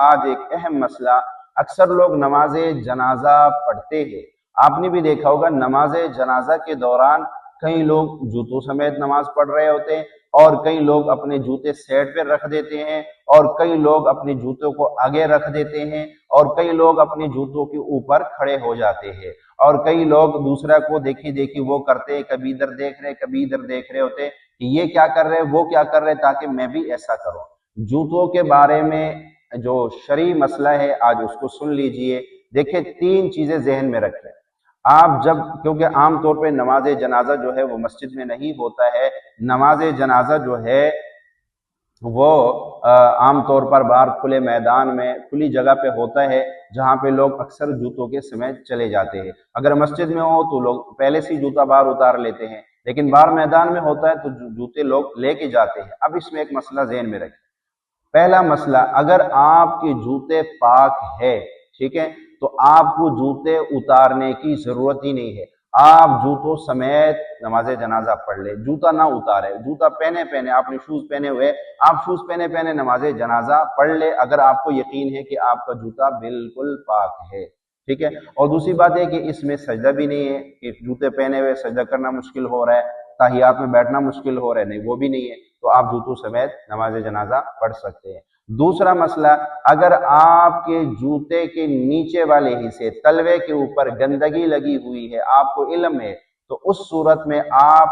آج ایک اہم مسئلہ، اکثر لوگ نماز جنازہ پڑھتے ہیں، آپ نے بھی دیکھا ہوگا نماز جنازہ کے دوران کئی لوگ جوتوں سمیت نماز پڑھ رہے ہوتے ہیں، اور کئی لوگ اپنے جوتے سیٹ پہ رکھ دیتے ہیں، اور کئی لوگ اپنے جوتوں کو آگے رکھ دیتے ہیں، اور کئی لوگ اپنے جوتوں کے اوپر کھڑے ہو جاتے ہیں، اور کئی لوگ دوسرا کو دیکھی دیکھی وہ کرتے ہیں، کبھی ادھر دیکھ رہے کبھی ادھر دیکھ رہے ہوتے ہیں کہ یہ کیا کر رہے وہ کیا کر رہے، تاکہ میں بھی ایسا کروں۔ جوتوں کے بارے میں جو شرعی مسئلہ ہے آج اس کو سن لیجئے۔ دیکھیں، 3 چیزیں ذہن میں رکھیں۔ آپ جب، کیونکہ عام طور پہ نماز جنازہ جو ہے وہ مسجد میں نہیں ہوتا ہے، نماز جنازہ جو ہے وہ عام طور پر باہر کھلے میدان میں کھلی جگہ پہ ہوتا ہے، جہاں پہ لوگ اکثر جوتوں کے سمیت چلے جاتے ہیں۔ اگر مسجد میں ہو تو لوگ پہلے سے جوتا باہر اتار لیتے ہیں، لیکن باہر میدان میں ہوتا ہے تو جوتے لوگ لے کے جاتے ہیں۔ اب اس میں ایک مسئلہ ذہن میں رکھیں۔ پہلا مسئلہ، اگر آپ کے جوتے پاک ہے، ٹھیک ہے، تو آپ کو جوتے اتارنے کی ضرورت ہی نہیں ہے، آپ جوتوں سمیت نماز جنازہ پڑھ لیں، جوتا نہ اتارے، جوتا پہنے آپ نے شوز پہنے ہوئے، آپ شوز پہنے نماز جنازہ پڑھ لے، اگر آپ کو یقین ہے کہ آپ کا جوتا بالکل پاک ہے، ٹھیک ہے۔ اور دوسری بات ہے کہ اس میں سجدہ بھی نہیں ہے کہ جوتے پہنے ہوئے سجدہ کرنا مشکل ہو رہا ہے، تحیات میں بیٹھنا مشکل ہو رہا ہے، نہیں، وہ بھی نہیں ہے، تو آپ جوتوں سمیت نماز جنازہ پڑھ سکتے ہیں۔ دوسرا مسئلہ، اگر آپ کے جوتے کے نیچے والے حصے تلوے کے اوپر گندگی لگی ہوئی ہے، آپ کو علم ہے، تو اس صورت میں آپ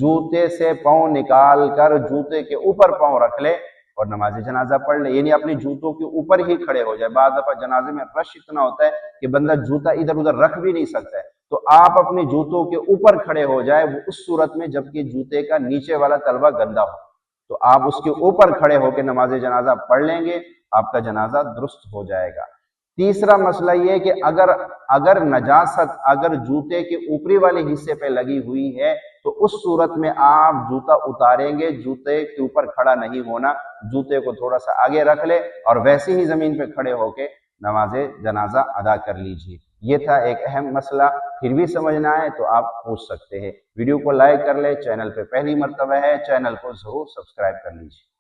جوتے سے پاؤں نکال کر جوتے کے اوپر پاؤں رکھ لے اور نماز جنازہ پڑھ لے، یعنی اپنے جوتوں کے اوپر ہی کھڑے ہو جائے۔ بعض دفعہ جنازے میں رش اتنا ہوتا ہے کہ بندہ جوتا ادھر ادھر رکھ بھی نہیں سکتا ہے، تو آپ اپنے جوتوں کے اوپر کھڑے ہو جائے، وہ اس صورت میں جبکہ جوتے کا نیچے والا تلوا گندا ہو، تو آپ اس کے اوپر کھڑے ہو کے نماز جنازہ پڑھ لیں گے، آپ کا جنازہ درست ہو جائے گا۔ تیسرا مسئلہ یہ ہے کہ اگر نجاست اگر جوتے کے اوپری والے حصے پہ لگی ہوئی ہے تو اس صورت میں آپ جوتا اتاریں گے، جوتے کے اوپر کھڑا نہیں ہونا، جوتے کو تھوڑا سا آگے رکھ لے اور ویسے ہی زمین پہ کھڑے ہو کے نماز جنازہ ادا کر لیجیے۔ یہ تھا ایک اہم مسئلہ، پھر بھی سمجھنا ہے تو آپ پوچھ سکتے ہیں۔ ویڈیو کو لائک کر لیں، چینل پہ پہلی مرتبہ ہے چینل کو ضرور سبسکرائب کر لیجیے۔